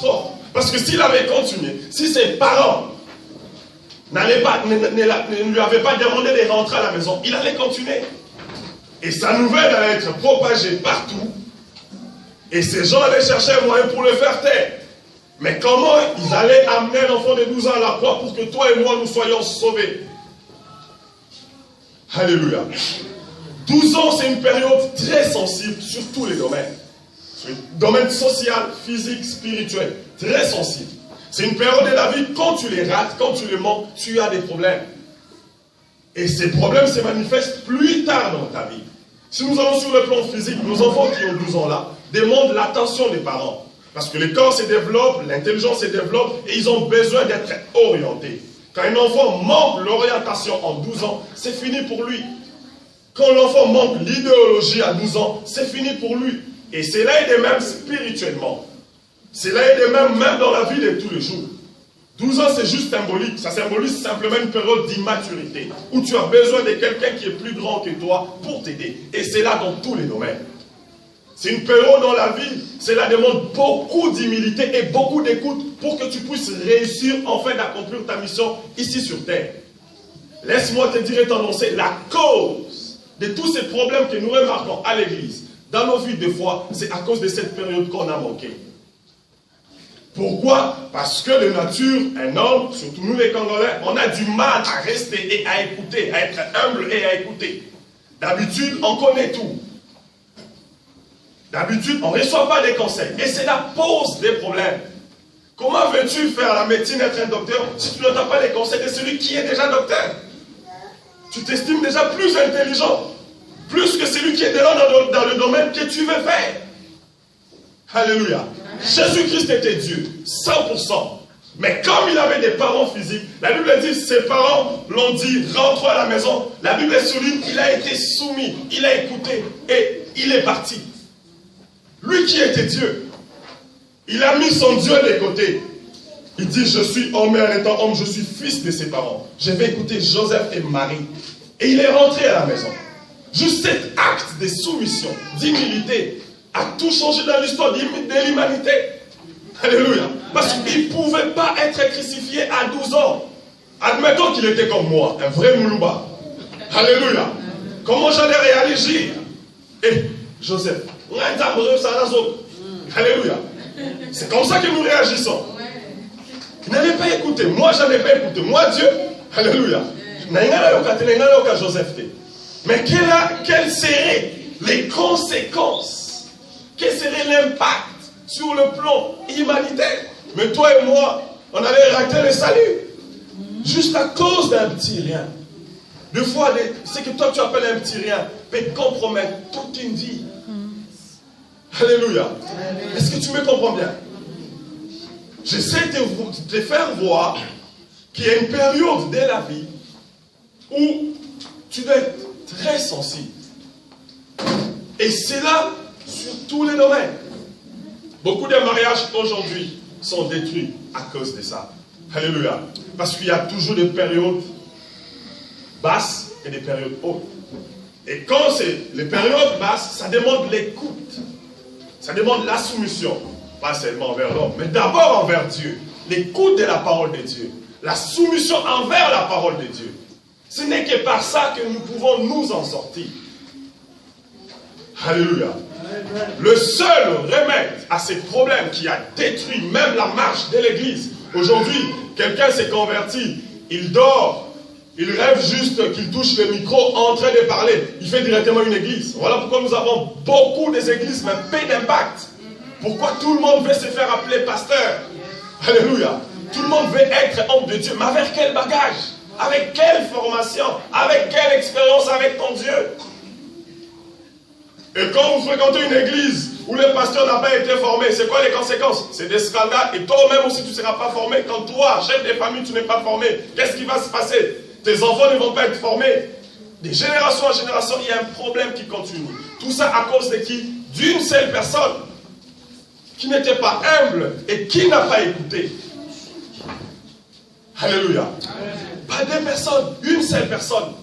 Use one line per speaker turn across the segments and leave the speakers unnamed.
catastrophe. Parce que s'il avait continué, si ses parents ne lui avaient pas demandé de rentrer à la maison, il allait continuer. Et sa nouvelle allait être propagée partout. Et ces gens allaient chercher un moyen pour le faire taire. Mais comment ils allaient amener un enfant de 12 ans à la croix pour que toi et moi nous soyons sauvés? Alléluia. 12 ans, c'est une période très sensible sur tous les domaines. Sur le domaine social, physique, spirituel. Très sensible. C'est une période de la vie, quand tu les rates, quand tu les manques, tu as des problèmes. Et ces problèmes se manifestent plus tard dans ta vie. Si nous allons sur le plan physique, nos enfants qui ont 12 ans là, demandent l'attention des parents. Parce que le corps se développe, l'intelligence se développe, et ils ont besoin d'être orientés. Quand un enfant manque l'orientation en 12 ans, c'est fini pour lui. Quand l'enfant manque l'idéologie à 12 ans, c'est fini pour lui. Et c'est là et de même spirituellement. C'est là et de même dans la vie de tous les jours. 12 ans, c'est juste symbolique. Ça symbolise simplement une période d'immaturité où tu as besoin de quelqu'un qui est plus grand que toi pour t'aider. Et c'est là dans tous les domaines. C'est une période dans la vie, cela demande beaucoup d'humilité et beaucoup d'écoute pour que tu puisses réussir enfin d'accomplir ta mission ici sur terre. Laisse-moi te dire et t'annoncer la cause de tous ces problèmes que nous remarquons à l'église, dans nos vies des fois, c'est à cause de cette période qu'on a manqué. Pourquoi? Parce que de nature, un homme, surtout nous les Congolais, on a du mal à rester et à écouter, à être humble et à écouter. D'habitude, on connaît tout. D'habitude, on ne reçoit pas des conseils. Et cela pose des problèmes. Comment veux-tu faire la médecine, être un docteur, si tu n'entends pas les conseils de celui qui est déjà docteur? Tu t'estimes déjà plus intelligent, plus que celui qui est déjà dans le domaine que tu veux faire. Alléluia. Jésus-Christ était Dieu, 100%. Mais comme il avait des parents physiques, la Bible dit, ses parents l'ont dit, rentre à la maison. La Bible souligne qu'il a été soumis, il a écouté et il est parti. Lui qui était Dieu, il a mis son Dieu de côté. Il dit, je suis homme et en étant homme, je suis fils de ses parents. Je vais écouter Joseph et Marie. Et il est rentré à la maison. Juste cet acte de soumission, d'humilité, a tout changé dans l'histoire de l'humanité. Alléluia. Parce qu'il ne pouvait pas être crucifié à 12 ans. Admettons qu'il était comme moi, un vrai Moulumba. Alléluia. Comment j'allais réagir? Et Joseph, alléluia. C'est comme ça que nous réagissons. Vous n'allez pas écouter. Moi, je n'allais pas écouter. Moi, Dieu, alléluia. Joseph. Mais quelles seraient les conséquences? Quel serait l'impact sur le plan humanitaire? Mais toi et moi, on allait rater le salut. Juste à cause d'un petit rien. Des fois, ce que toi tu appelles un petit rien peut compromettre toute une vie. Alléluia. Est-ce que tu me comprends bien? J'essaie de te faire voir qu'il y a une période de la vie où tu dois être très sensible. Et c'est là sur tous les domaines. Beaucoup de mariages aujourd'hui sont détruits à cause de ça. Alléluia. Parce qu'il y a toujours des périodes basses et des périodes hautes. Et quand c'est les périodes basses, ça demande l'écoute. Ça demande la soumission. Pas seulement envers l'homme, mais d'abord envers Dieu. L'écoute de la parole de Dieu. La soumission envers la parole de Dieu. Ce n'est que par ça que nous pouvons nous en sortir. Alléluia. Le seul remède à ces problèmes qui a détruit même la marche de l'église. Aujourd'hui, quelqu'un s'est converti, il dort, il rêve juste qu'il touche le micro en train de parler. Il fait directement une église. Voilà pourquoi nous avons beaucoup des églises, mais peu d'impact. Pourquoi tout le monde veut se faire appeler pasteur? Alléluia. Tout le monde veut être homme de Dieu. Mais avec quel bagage? Avec quelle formation? Avec quelle expérience avec ton Dieu? Et quand vous fréquentez une église où le pasteur n'a pas été formé, c'est quoi les conséquences? C'est des scandales. Et toi-même aussi, tu ne seras pas formé. Quand toi, chef de famille, tu n'es pas formé, qu'est-ce qui va se passer? Tes enfants ne vont pas être formés. De génération en génération, il y a un problème qui continue. Tout ça à cause de qui? D'une seule personne qui n'était pas humble et qui n'a pas écouté. Alléluia. Pas deux personnes, une seule personne.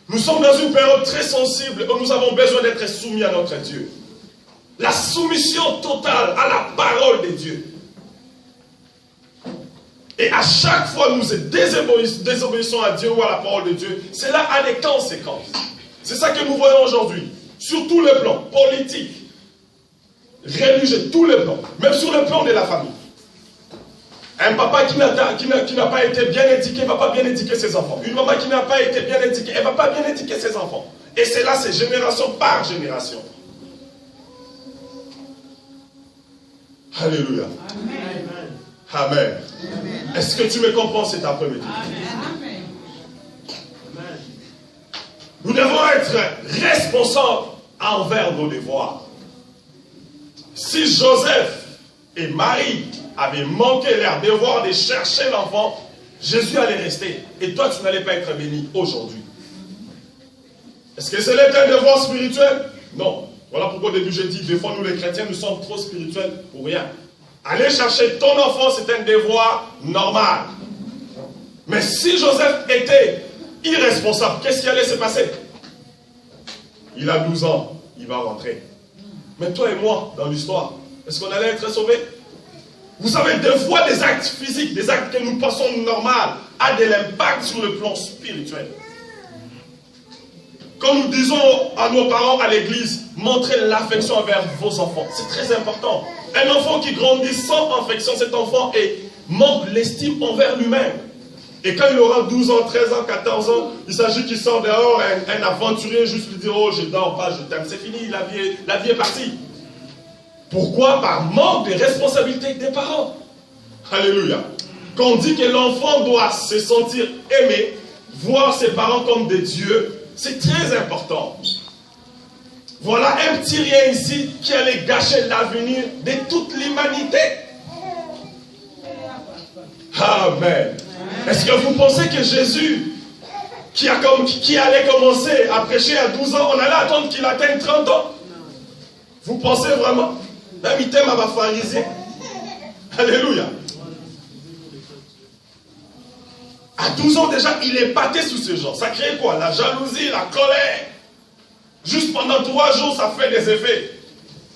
Nous sommes dans une période très sensible où nous avons besoin d'être soumis à notre Dieu. La soumission totale à la parole de Dieu. Dieu. Et à chaque fois nous désobéissons à Dieu ou à la parole de Dieu, cela a des conséquences. C'est ça que nous voyons aujourd'hui, sur tous les plans, politiques, religieux, tous les plans, même sur le plan de la famille. Un papa qui n'a pas été bien éduqué ne va pas bien éduquer ses enfants. Une maman qui n'a pas été bien éduquée, elle ne va pas bien éduquer ses enfants. Et c'est là, c'est génération par génération. Alléluia. Amen. Amen. Est-ce que tu me comprends cet après-midi? Amen. Nous devons être responsables envers nos devoirs. Si Joseph et Marie avaient manqué leur devoir de chercher l'enfant, Jésus allait rester. Et toi, tu n'allais pas être béni aujourd'hui. Est-ce que c'est un devoir spirituel? Non. Voilà pourquoi au début j'ai dit, des fois nous les chrétiens, nous sommes trop spirituels pour rien. Aller chercher ton enfant, c'est un devoir normal. Mais si Joseph était irresponsable, qu'est-ce qui allait se passer? Il a 12 ans, il va rentrer. Mais toi et moi, dans l'histoire, est-ce qu'on allait être sauvés? Vous savez, des fois, des actes physiques, des actes que nous pensons normaux, ont de l'impact sur le plan spirituel. Quand nous disons à nos parents à l'église, montrez l'affection envers vos enfants. C'est très important. Un enfant qui grandit sans affection, cet enfant manque l'estime envers lui-même. Et quand il aura 12 ans, 13 ans, 14 ans, il s'agit qu'il sort dehors, un aventurier, juste lui dire, oh, je dors pas, je t'aime. C'est fini, la vie est partie. Pourquoi? Par manque de responsabilité des parents. Alléluia. Quand on dit que l'enfant doit se sentir aimé, voir ses parents comme des dieux, c'est très important. Voilà un petit rien ici qui allait gâcher l'avenir de toute l'humanité. Amen. Est-ce que vous pensez que Jésus, qui allait commencer à prêcher à 12 ans, on allait attendre qu'il atteigne 30 ans? Vous pensez vraiment? Même il t'aime à ma pharisien. Alléluia. À 12 ans déjà, il est battu sous ce genre. Ça crée quoi? La jalousie, la colère. Juste pendant 3 jours, ça fait des effets.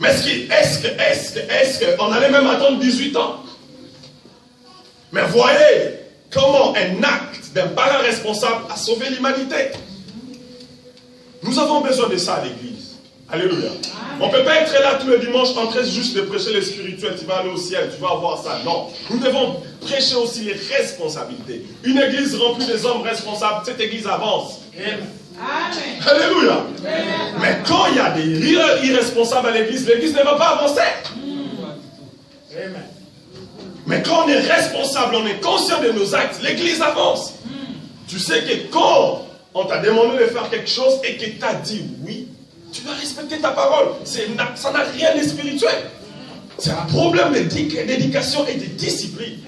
Mais est-ce qu'on allait même attendre 18 ans? Mais voyez comment un acte d'un parent responsable a sauvé l'humanité. Nous avons besoin de ça à l'église. Alléluia. On ne peut pas être là tous les dimanches en train juste de prêcher les spirituels. Tu vas aller au ciel, tu vas avoir ça. Non. Nous devons prêcher aussi les responsabilités. Une église remplie des hommes responsables, cette église avance. Amen. Alléluia. Amen. Mais quand il y a des irresponsables à l'église, l'église ne va pas avancer. Amen. Mais quand on est responsable, on est conscient de nos actes, l'église avance. Tu sais que quand on t'a demandé de faire quelque chose et que tu as dit oui, tu dois respecter ta parole. Ça n'a rien de spirituel. C'est un problème d'éducation et de discipline.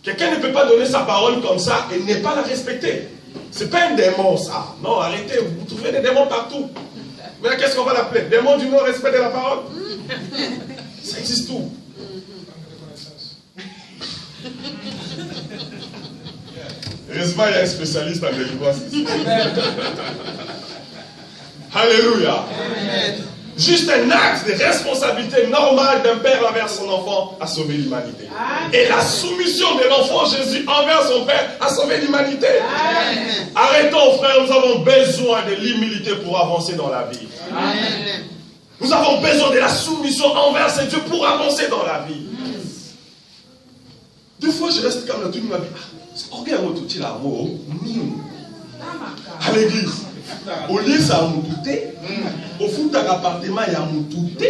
Quelqu'un ne peut pas donner sa parole comme ça et ne pas la respecter. C'est pas un démon, ça. Non, arrêtez, vous trouvez des démons partout. Mais qu'est-ce qu'on va l'appeler? Démon du non-respect de la parole? Ça existe tout. Heureusement, il y a un spécialiste en délivrance ici. Alléluia. Amen. Juste un acte de responsabilité normale d'un père envers son enfant a sauvé l'humanité. Et la soumission de l'enfant Jésus envers son père a sauvé l'humanité. Arrêtons, frère, nous avons besoin de l'humilité pour avancer dans la vie. Amen. Nous avons besoin de la soumission envers ce Dieu pour avancer dans la vie. Des fois, je reste comme dans toute ma vie. À l'église. Au lieu ça moutoute, au foot d'un appartement il y a moutoute,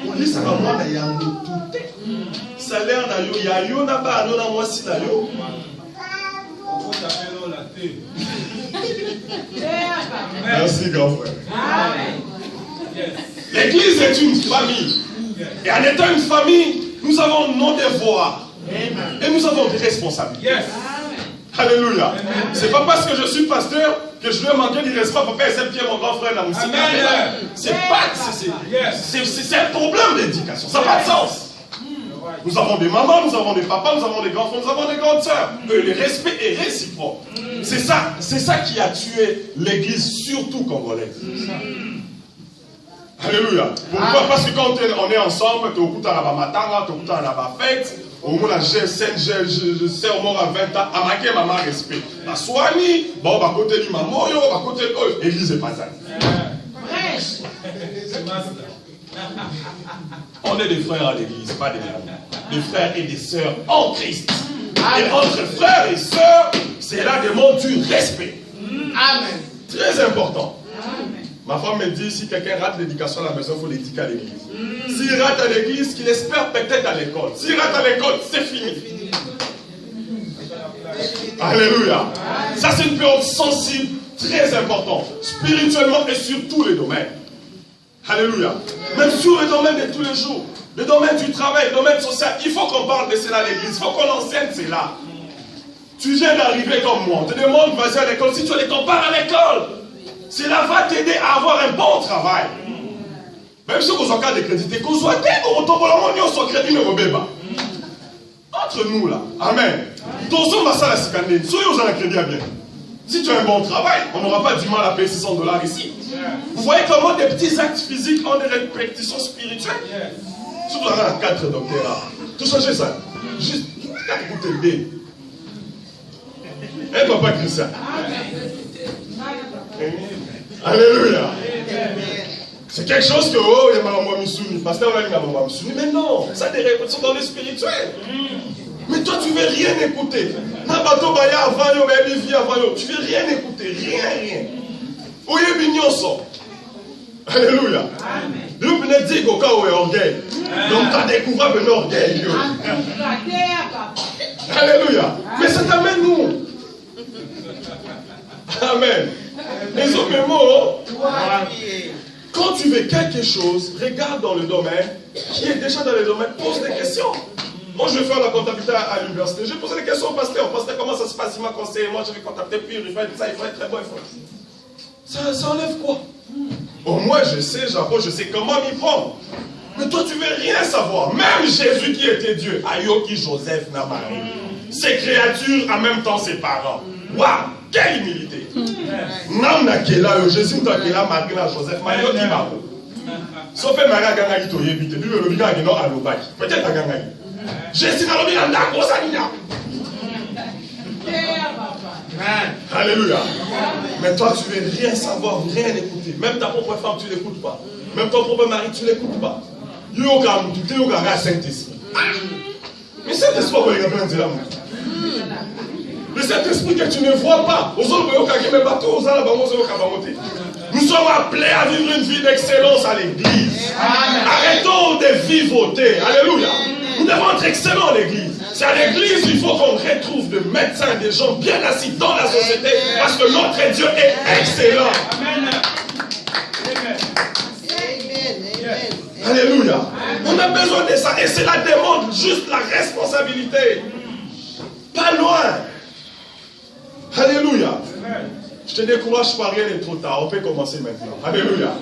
au lieu ça va moi il y a moutoute, salaire na yo ya yo na ba no na moi si na yo. Merci grand frère. L'église est une famille. Et en étant une famille, nous avons nos devoirs. Et nous avons des responsabilités. Alléluia. C'est pas parce que je suis pasteur que je vais manquer du respect. Papa et Pierre, mon grand frère, la musique. C'est un problème d'éducation. Ça n'a pas de sens. Nous avons des mamans, nous avons des papas, nous avons des grands frères, nous avons des grandes sœurs. Le respect est réciproque. C'est ça qui a tué l'église, surtout congolaise. Alléluia. Pourquoi? Parce que quand on est ensemble, tu es au coup à la matanga, tu es au coup à la fête, au moins je sais au moins à 20 ans, à marquer maman respect. La soigne, bon, va côté du maman, va côté de l'église est pas ça. On est des frères à l'église, pas des amis. Des frères et des sœurs en Christ. Et entre frères et sœurs, c'est là demande du respect. Amen. Très important. Amen. Ma femme me dit, si quelqu'un rate l'éducation à la maison, il faut l'éduquer à l'église. S'il rate à l'église, qu'il espère peut-être à l'école. S'il rate à l'école, c'est fini. Alléluia. Amen. Ça, c'est une période sensible, très importante, spirituellement et sur tous les domaines. Alléluia. Même sur les domaines de tous les jours. Le domaine du travail, le domaine social. Il faut qu'on parle de cela à l'église. Il faut qu'on enseigne cela. Tu viens d'arriver comme moi. On te demande, vas-y à l'école. Si tu les compares à l'école, cela va t'aider à avoir un bon travail. Même si vous avez des crédits, qu'on soit crédit entre nous là. Amen. Si tu as un bon travail, on n'aura pas du mal à payer $600 ici. Vous voyez comment des petits actes physiques ont des répétitions spirituelles. Si vous avez un 4 docteurs, tout changer ça. Juste 4 écoutez bien. Et papa Christian. Alléluia. C'est quelque chose que, oh, il y a Maman Missouni. Pasteur, on a dit Maman Missouni. Mais non, ça a des répétitions dans le spirituel. Mais toi, tu ne veux rien écouter. Tu ne veux rien écouter. Rien. Où est mignon ça? Alléluia. Dieu venait dire qu'au cas où est orgueil. Donc, tu as découvert un orgueil. Alléluia. Mais ça t'amène nous. Amen. Les autres mots, quand tu veux quelque chose, regarde dans le domaine qui est déjà dans le domaine, pose des questions. Moi, je vais faire la comptabilité à l'université. J'ai posé des questions au pasteur. Pasteur, comment ça se passe? Il m'a conseillé. Moi, je vais comptabilité, puis il fait ça, il faut être très bon. Ça enlève quoi? Au moins, je sais, j'approche, je sais comment m'y prendre. Mais toi, tu veux rien savoir. Même Jésus qui était Dieu, Ayoki, Joseph, Namari, ses créatures, en même temps ses parents. Waouh! Quelle humilité! Jésus n'a là, Marie, Joseph, Mayoki, Maro. Sauf que Marie a gagné, peut-être a gagné. Jésus n'a pas gagné. Alléluia. Mais toi, tu ne veux rien savoir, rien écouter. Même ta propre femme, tu ne l'écoutes pas. Même ton propre mari, tu ne l'écoutes pas. Tu es Saint-Esprit. Mais Saint-Esprit, on va regarder là. Le Saint-Esprit que tu ne vois pas. Nous sommes appelés à vivre une vie d'excellence à l'église. Arrêtons de vivoter. Alléluia. Nous devons être excellents à l'église. C'est à l'église qu'il faut qu'on retrouve des médecins, des gens bien assis dans la société. Parce que notre Dieu est excellent. Amen. Alléluia. On a besoin de ça. Et cela demande juste la responsabilité. Pas loin. Alléluia. Je te décourage pas, rien n'est trop tard. On peut commencer maintenant. Alléluia.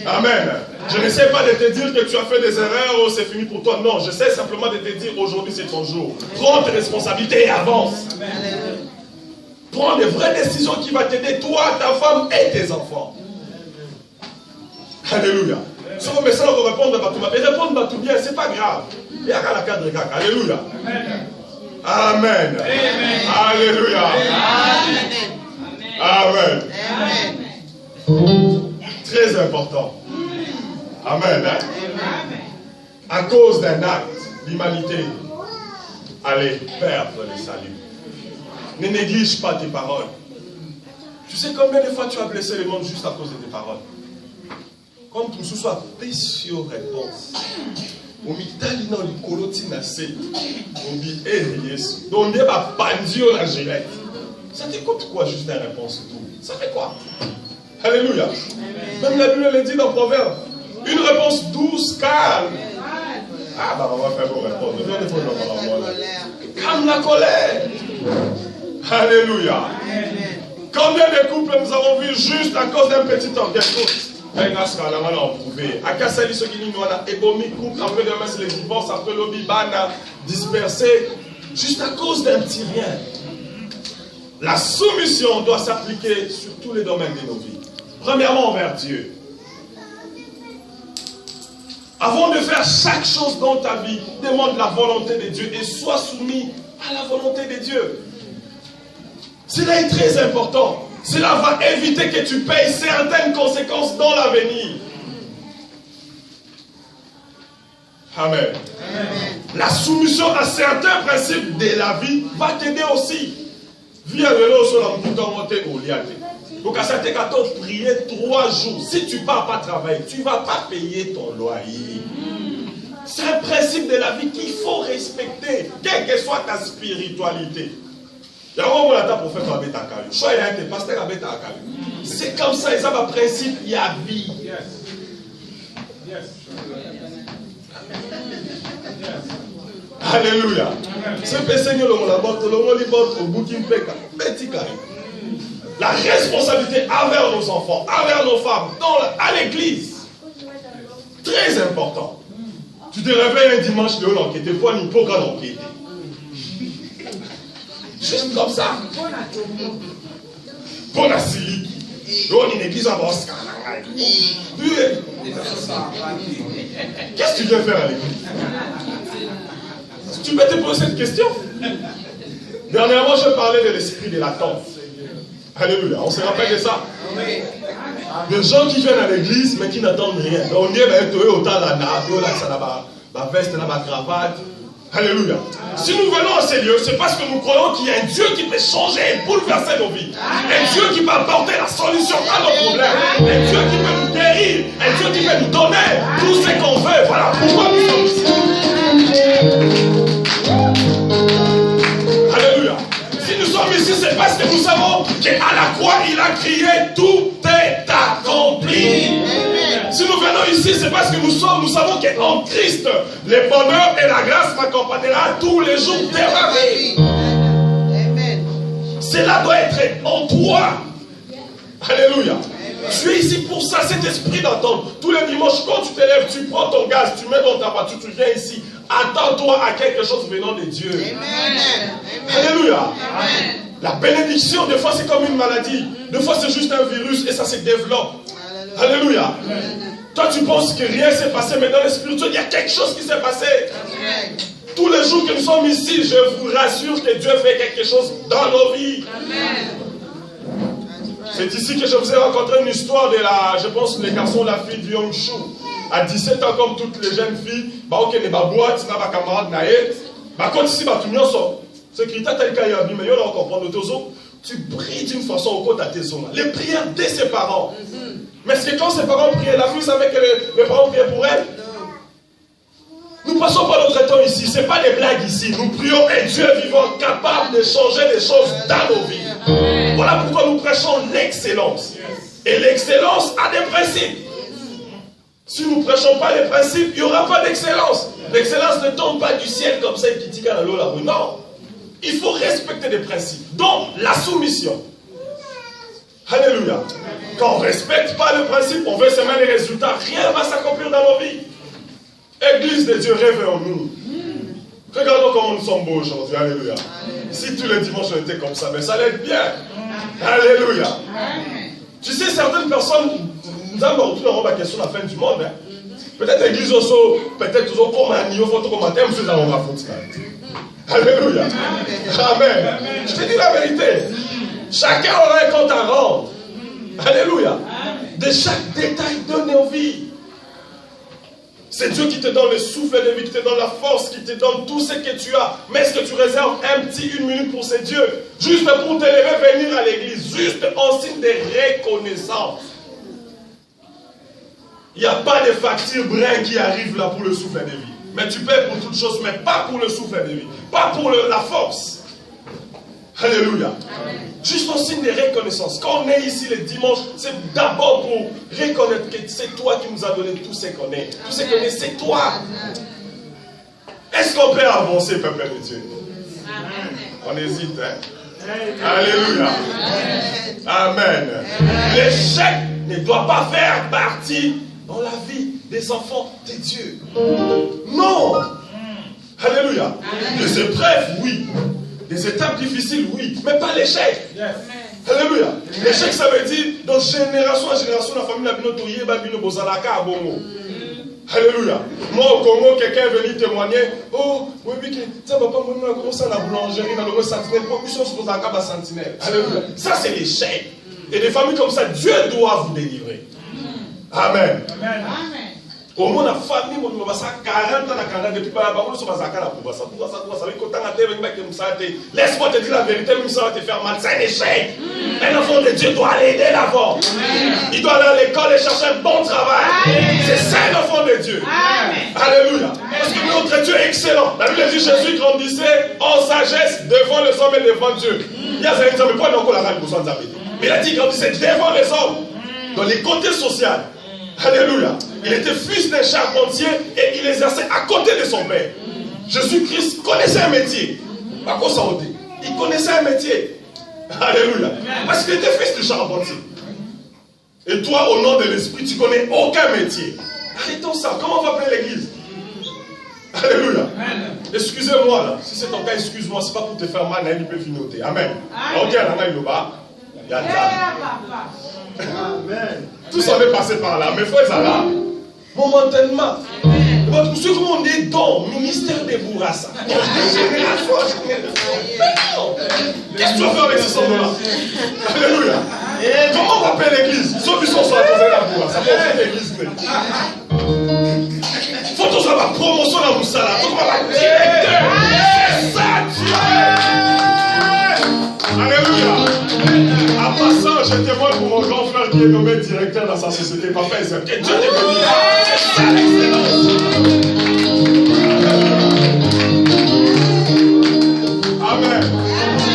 Amen. Je n'essaie pas de te dire que tu as fait des erreurs ou c'est fini pour toi. Non, j'essaie simplement de te dire aujourd'hui c'est ton jour. Prends tes responsabilités et avance. Prends des vraies décisions qui vont t'aider, toi, ta femme et tes enfants. Alléluia. Si vous me laissez répondre à tout bien, et répondre à tout bien, c'est pas grave. Il y a qu'à la cadre de caca. Alléluia. Amen. Alléluia. Amen. Très important. Amen. À cause d'un acte, l'humanité allait perdre le salut. Ne néglige pas tes paroles. Tu sais combien de fois tu as blessé le monde juste à cause de tes paroles? Comme tout ce soit pécieux réponse. On dit talina likoloti na se. On dit Yesu. Donc on va bandio la gilette. Ça te coûte quoi juste une réponse et tout? Ça fait quoi? Alléluia. Même la Bible le dit dans Proverbe. Une réponse douce, calme. Ah bah on va faire vos réponses. Calme la colère. Alléluia. Combien de couples nous avons vus juste à cause d'un petit orgueil? Après les divorces, après le bibana dispersé, juste à cause d'un petit rien. La soumission doit s'appliquer sur tous les domaines de nos vies. Premièrement envers Dieu. Avant de faire chaque chose dans ta vie, demande la volonté de Dieu et sois soumis à la volonté de Dieu. Cela est très important. Cela va éviter que tu payes certaines conséquences dans l'avenir. Amen. Amen. La soumission à certains principes de la vie va t'aider aussi. Viens de l'eau sur la montagne au liate. Donc à certains cas, prier 3 jours. Si tu ne pars pas travailler, tu ne vas pas payer ton loyer. C'est un principe de la vie qu'il faut respecter, quelle que soit ta spiritualité. C'est comme ça, ils ont un principe, il y a vie. Alléluia. La responsabilité envers nos enfants, envers nos femmes, à l'église. Très important. Tu te réveilles un dimanche de l'enquête, pour une programme d'enquête. Juste comme ça. Pour la Syrie. On est une église en Bosque. Qu'est-ce que tu viens faire à l'église? Tu peux te poser cette question. Dernièrement, je parlais de l'esprit de l'attente. Alléluia. On se rappelle de ça? Des gens qui viennent à l'église, mais qui n'attendent rien. On y est autant la veste, la cravate. Alléluia. Si nous venons à ces lieux, c'est parce que nous croyons qu'il y a un Dieu qui peut changer et bouleverser nos vies. Un Dieu qui peut apporter la solution à nos problèmes. Un Dieu qui peut nous guérir. Un Dieu qui peut nous donner tout ce qu'on veut. Voilà pourquoi nous sommes ici. Alléluia. Si nous sommes ici, c'est parce que nous savons qu'à la croix, il a crié, tout est accompli. Si nous venons ici, c'est parce que nous savons qu'en Christ, le bonheur et la grâce m'accompagneront tous les jours de ma vie. Cela doit être en toi. Alléluia. Tu es ici pour ça, cet esprit d'attente. Tous les dimanches, quand tu te lèves, tu prends ton gaz, tu mets dans ta voiture, tu viens ici. Attends-toi à quelque chose venant de Dieu. Amen. Alléluia. Amen. La bénédiction, des fois, c'est comme une maladie. Des fois, c'est juste un virus et ça se développe. Alléluia. Amen. Toi, tu penses que rien s'est passé, mais dans le spirituel, il y a quelque chose qui s'est passé. Amen. Tous les jours que nous sommes ici, je vous rassure que Dieu fait quelque chose dans nos vies. Amen. C'est ici que je vous ai rencontré une histoire de je pense, le garçon, la fille du Yongshu. À 17 ans, comme toutes les jeunes filles, quand tu pries d'une façon au côté de tes hommes. Les prières de ses parents. Mais c'est que quand ses parents priaient, la fille savait que les parents priaient pour elle. Nous ne passons pas notre temps ici. Ce n'est pas des blagues ici. Nous prions un Dieu vivant capable de changer des choses dans nos vies. Voilà pourquoi nous prêchons l'excellence. Et l'excellence a des principes. Si nous ne prêchons pas les principes, il n'y aura pas d'excellence. L'excellence ne tombe pas du ciel comme ça qui tique à l'eau là. Non. Il faut respecter des principes. Donc, la soumission. Alléluia. Quand on ne respecte pas le principe, on veut seulement les résultats. Rien ne va s'accomplir dans nos vies. Église de Dieu, réveillons-nous. Regardons comment nous sommes beaux aujourd'hui. Alléluia. Si tous les dimanches on était comme ça, mais ça allait être bien. Alléluia. Tu sais, certaines personnes, nous avons retrouvé la question de la fin du monde. Hein. Peut-être l'église aussi, peut-être toujours comme un niveau photomatin, nous allons la faute. Alléluia. Amen. Je te dis la vérité. Chacun aura un compte à rendre. Alléluia. De chaque détail de nos vies. C'est Dieu qui te donne le souffle de vie, qui te donne la force, qui te donne tout ce que tu as. Mais est-ce que tu réserves une minute pour ces dieux? Juste pour te lever, venir à l'église. Juste en signe de reconnaissance. Il n'y a pas de facture brin qui arrive là pour le souffle de vie. Mais tu paies pour toutes choses, mais pas pour le souffle de vie. Pas pour la force. Alléluia. Amen. Juste en signe de reconnaissance. Quand on est ici le dimanche, c'est d'abord pour reconnaître que c'est toi qui nous as donné tout ce qu'on est. Tout ce qu'on est, c'est toi. Est-ce qu'on peut avancer, peuple de Dieu? Amen. On hésite, hein? Alléluia. Amen. L'échec ne doit pas faire partie dans la vie des enfants de Dieu. Non. Alléluia. Des épreuves, oui. Des étapes difficiles, oui, mais pas l'échec. Yes. Alléluia. L'échec, ça veut dire, dans génération en génération, la famille n'a pas eu de bozalaka à bongo. Alléluia. Moi au Congo, quelqu'un est venu témoigner. Oh, oui, ça va pas me commencer à la boulangerie, dans le sentinelle. Alléluia. Ça, c'est l'échec. Et des familles comme ça, Dieu doit vous délivrer. Amen. Amen. Au moins, la famille, on va 40 ans, 40 depuis pas la parole, on va laisse-moi te dire la vérité, même ça va te faire mal. C'est un échec. Un enfant de Dieu doit aller aider l'avant. Il doit aller à l'école et chercher un bon travail. C'est ça un enfant de Dieu. Alléluia. Parce que notre Dieu est excellent. La Bible dit Jésus grandissait en sagesse devant les hommes et devant Dieu. Il y a des hommes, mais pas encore la reine pour s'en zapper. Mais il a dit qu'il grandissait devant les hommes. Dans les côtés sociaux. Alléluia. Il était fils d'un charpentier et il exerçait à côté de son père. Jésus-Christ connaissait un métier. Il connaissait un métier. Alléluia. Parce qu'il était fils de charpentier. Et toi, au nom de l'Esprit, tu connais aucun métier. Arrêtons ça. Comment on va appeler l'église? Alléluia. Excusez-moi là. Si c'est ton cas, excuse-moi. C'est pas pour te faire mal, il peut finnoter. Amen. Ok, tout ça va passer par là. Mais frères, ça là, momentanément. Votre monsieur, comment on est dans le ministère des Bourassa? Qu'est-ce que tu vas faire avec ces sommes-là? Alléluia. Comment on va appeler l'église? Sauf qu'ils sont sur la posée la Bourassa. Comment on fait l'église? Faut tous avoir promotion dans Moussala. Faut qu'on va directeur. C'est ça, Dieu. Alléluia. En passant, je témoigne pour mon grand frère qui est nommé directeur dans sa société. Papa, il s'aime. Que Dieu te bénisse. C'est ça l'excellence. Amen.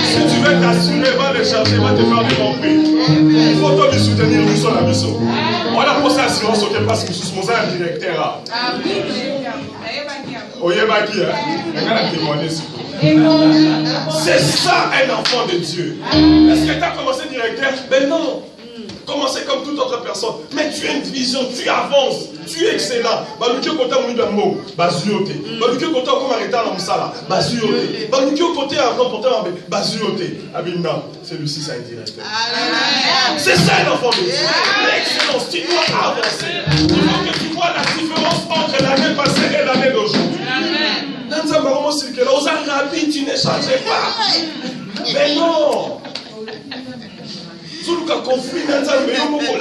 Si tu veux t'assurer, va le chercher, va te faire développer. Il faut toi lui soutenir, nous sommes la mission. On a posé assurance au Québec parce que nous sommes un directeur. Oyebaki, c'est ça un enfant de Dieu. Est-ce que tu as commencé directeur? Ben non. Commencez comme toute autre personne. Mais tu as une vision, tu avances, tu es excellent. Baluki côté au milieu d'un mot, bazuyote. Baluki côté comme arrêté dans Moussala, bazuyote. Baluki côté à comportement, bazuyote. Abinna, celui-ci c'est un directeur. C'est ça un enfant de Dieu. L'excellence, tu dois avancer. Il faut que tu vois la différence entre l'année passée et l'année d'aujourd'hui. Dans un moment circulaire, aux Arabes, tu ne changeais pas. Mais non.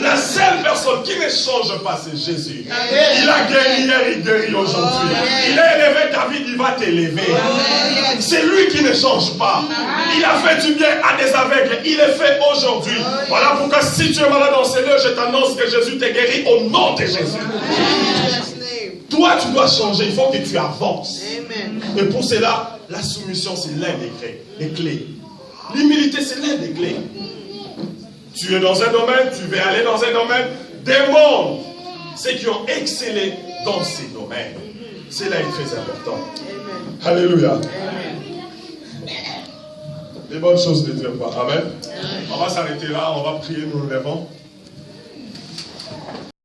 La seule personne qui ne change pas, c'est Jésus. Il a guéri hier, il guérit aujourd'hui. Il a élevé David, il va t'élever. C'est lui qui ne change pas. Il a fait du bien à des aveugles, il est fait aujourd'hui. Voilà pourquoi si tu es malade dans ces lieux, je t'annonce que Jésus t'a guéri au nom de Jésus. Toi, tu dois changer, il faut que tu avances. Et pour cela, la soumission, c'est l'un des clés. L'humilité, c'est l'un des clés. Tu es dans un domaine, tu veux aller dans un domaine, demande ceux qui ont excellé dans ces domaines. C'est là très important. Alléluia. Les bonnes choses de Dieu. Amen. On va s'arrêter là, on va prier, nous nous levons.